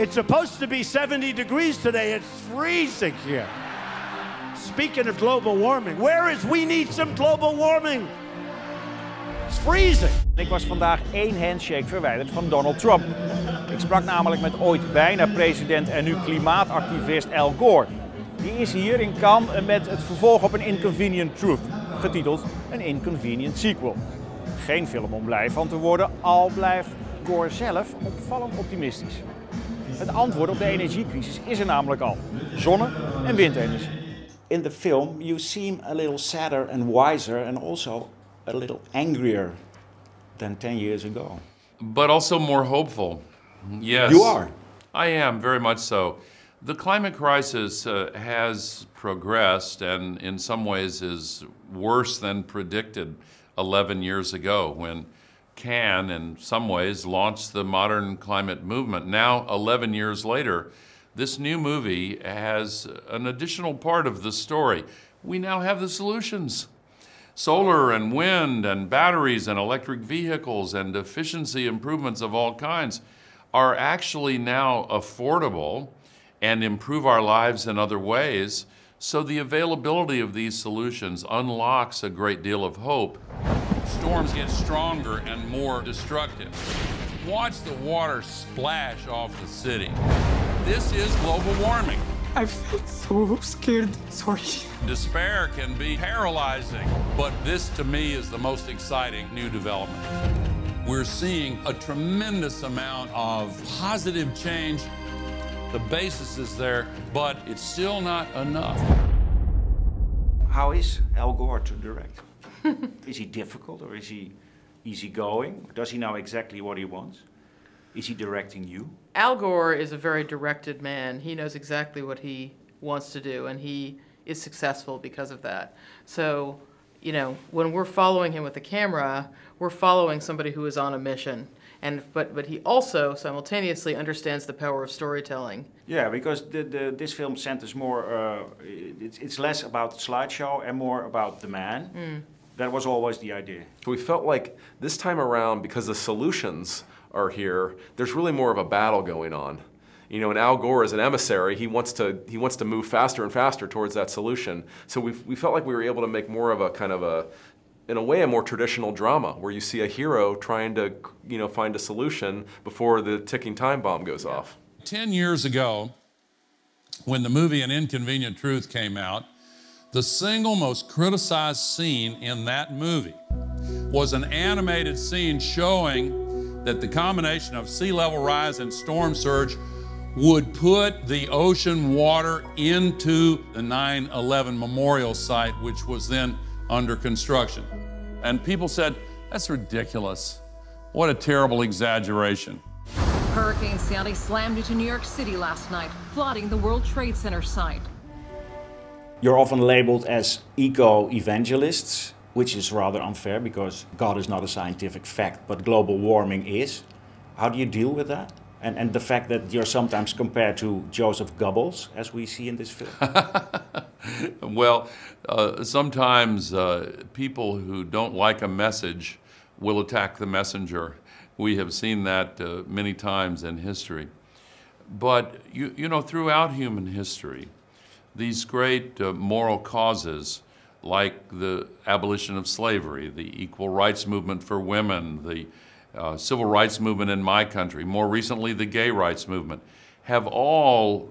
It's supposed to be 70 degrees today. It's freezing here. Speaking of global warming, we need some global warming. It's freezing. Ik was vandaag 1 handshake verwijderd van Donald Trump. Ik sprak namelijk met ooit bijna president en nu klimaatactivist Al Gore. Die is hier in Cannes met het vervolg op An Inconvenient Truth, getiteld An Inconvenient Sequel. Geen film om blij van te worden, al blijft Gore zelf opvallend optimistisch. Het antwoord op de energiecrisis is er namelijk al: zonne- en windenergie. In the film, you seem a little sadder and wiser and also a little angrier than 10 years ago. But also more hopeful. Yes. You are. I am, very much so. The climate crisis has progressed and in some ways is worse than predicted 11 years ago when Cannes, in some ways, launched the modern climate movement. Now, 11 years later, this new movie has an additional part of the story. We now have the solutions. Solar and wind and batteries and electric vehicles and efficiency improvements of all kinds are actually now affordable and improve our lives in other ways. So the availability of these solutions unlocks a great deal of hope. Storms get stronger and more destructive. Watch the water splash off the city. This is global warming. I felt so scared, sorry. Despair can be paralyzing, but this to me is the most exciting new development. We're seeing a tremendous amount of positive change. The basis is there, but it's still not enough. How is Al Gore to direct? Is he difficult or is he easygoing? Does he know exactly what he wants? Is he directing you? Al Gore is a very directed man. He knows exactly what he wants to do, and he is successful because of that. So, you know, when we're following him with the camera, we're following somebody who is on a mission. But he also simultaneously understands the power of storytelling. Yeah, because this film centers more, it's less about the slideshow and more about the man. That was always the idea. We felt like this time around, because the solutions are here, there's really more of a battle going on. You know, and Al Gore is an emissary. He wants to move faster and faster towards that solution. So we felt like we were able to make more of a kind of a, in a way, a more traditional drama where you see a hero trying to, you know, find a solution before the ticking time bomb goes off. 10 years ago, when the movie An Inconvenient Truth came out, the single most criticized scene in that movie was an animated scene showing that the combination of sea level rise and storm surge would put the ocean water into the 9/11 memorial site, which was then under construction. And people said, that's ridiculous. What a terrible exaggeration. Hurricane Sandy slammed into New York City last night, flooding the World Trade Center site. You're often labeled as eco-evangelists, which is rather unfair because God is not a scientific fact, but global warming is. How do you deal with that? And the fact that you're sometimes compared to Joseph Goebbels, as we see in this film. Well, sometimes people who don't like a message will attack the messenger. We have seen that many times in history. But, you know, throughout human history, these great moral causes, like the abolition of slavery, the equal rights movement for women, the civil rights movement in my country, more recently the gay rights movement, have all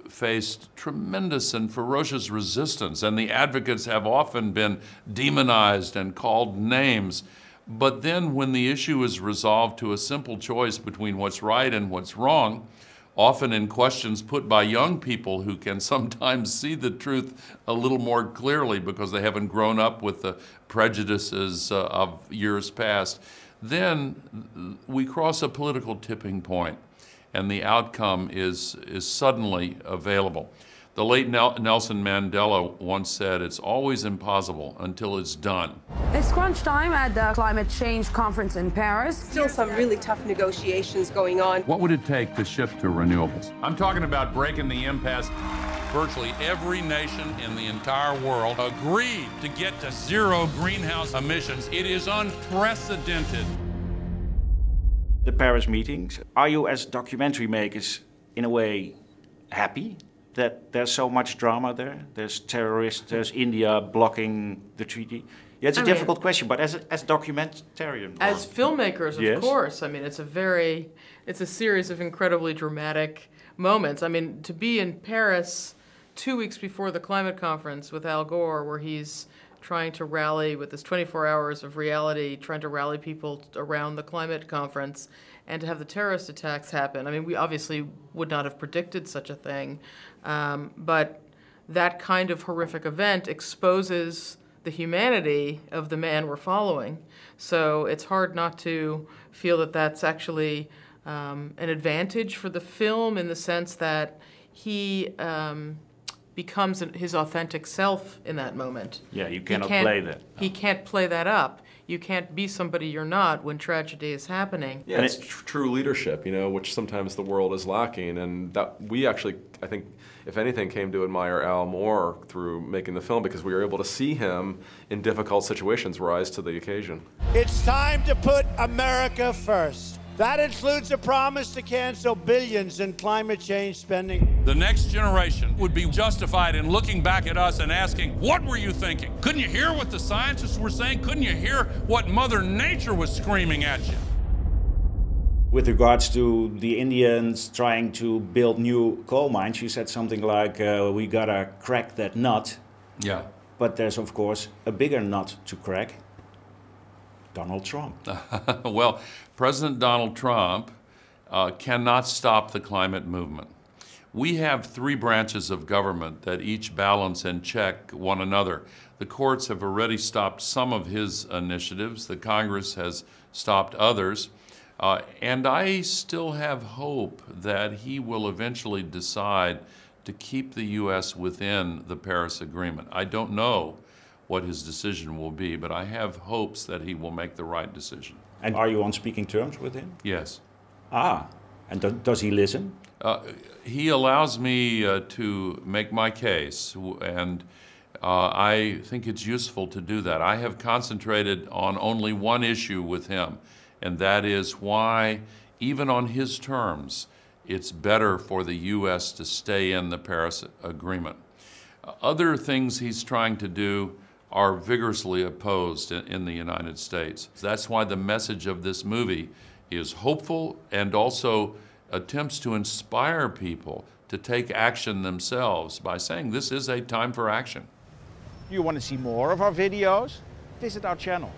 faced tremendous and ferocious resistance, and the advocates have often been demonized and called names. But then when the issue is resolved to a simple choice between what's right and what's wrong, often in questions put by young people who can sometimes see the truth a little more clearly because they haven't grown up with the prejudices of years past, then we cross a political tipping point and the outcome is suddenly available. The late Nelson Mandela once said, it's always impossible until it's done. It's crunch time at the climate change conference in Paris. Still some really tough negotiations going on. What would it take to shift to renewables? I'm talking about breaking the impasse. Virtually every nation in the entire world agreed to get to zero greenhouse emissions. It is unprecedented. The Paris meetings, are you as documentary makers in a way, happy that there's so much drama there? There's terrorists, there's India blocking the treaty. Yeah, it's a difficult question, but as documentarian, as filmmakers, yes. Of course. I mean, it's a series of incredibly dramatic moments. I mean, to be in Paris 2 weeks before the climate conference with Al Gore, where he's trying to rally with this 24 hours of reality, trying to rally people around the climate conference, and to have the terrorist attacks happen. I mean, we obviously would not have predicted such a thing, but that kind of horrific event exposes the humanity of the man we're following. So it's hard not to feel that that's actually an advantage for the film, in the sense that he becomes his authentic self in that moment. Yeah, you cannot play that. No. He can't play that up. You can't be somebody you're not when tragedy is happening. Yeah, it's true leadership, you know, which sometimes the world is lacking, and that we actually, I think, if anything, came to admire Al more through making the film, because we were able to see him in difficult situations rise to the occasion. It's time to put America first. That includes a promise to cancel billions in climate change spending. The next generation would be justified in looking back at us and asking, what were you thinking? Couldn't you hear what the scientists were saying? Couldn't you hear what Mother Nature was screaming at you? With regards to the Indians trying to build new coal mines, you said something like, we gotta crack that nut. Yeah. But there's, of course, a bigger nut to crack. Donald Trump. Well, President Donald Trump cannot stop the climate movement. We have 3 branches of government that each balance and check one another. The courts have already stopped some of his initiatives. The Congress has stopped others. And I still have hope that he will eventually decide to keep the U.S. within the Paris Agreement. I don't know what his decision will be, but I have hopes that he will make the right decision. And are you on speaking terms with him? Yes. Ah, and does he listen? He allows me to make my case, and I think it's useful to do that. I have concentrated on only one issue with him, and that is why, even on his terms, it's better for the U.S. to stay in the Paris Agreement. Other things he's trying to do are vigorously opposed in the United States. That's why the message of this movie is hopeful and also attempts to inspire people to take action themselves by saying this is a time for action. You want to see more of our videos? Visit our channel.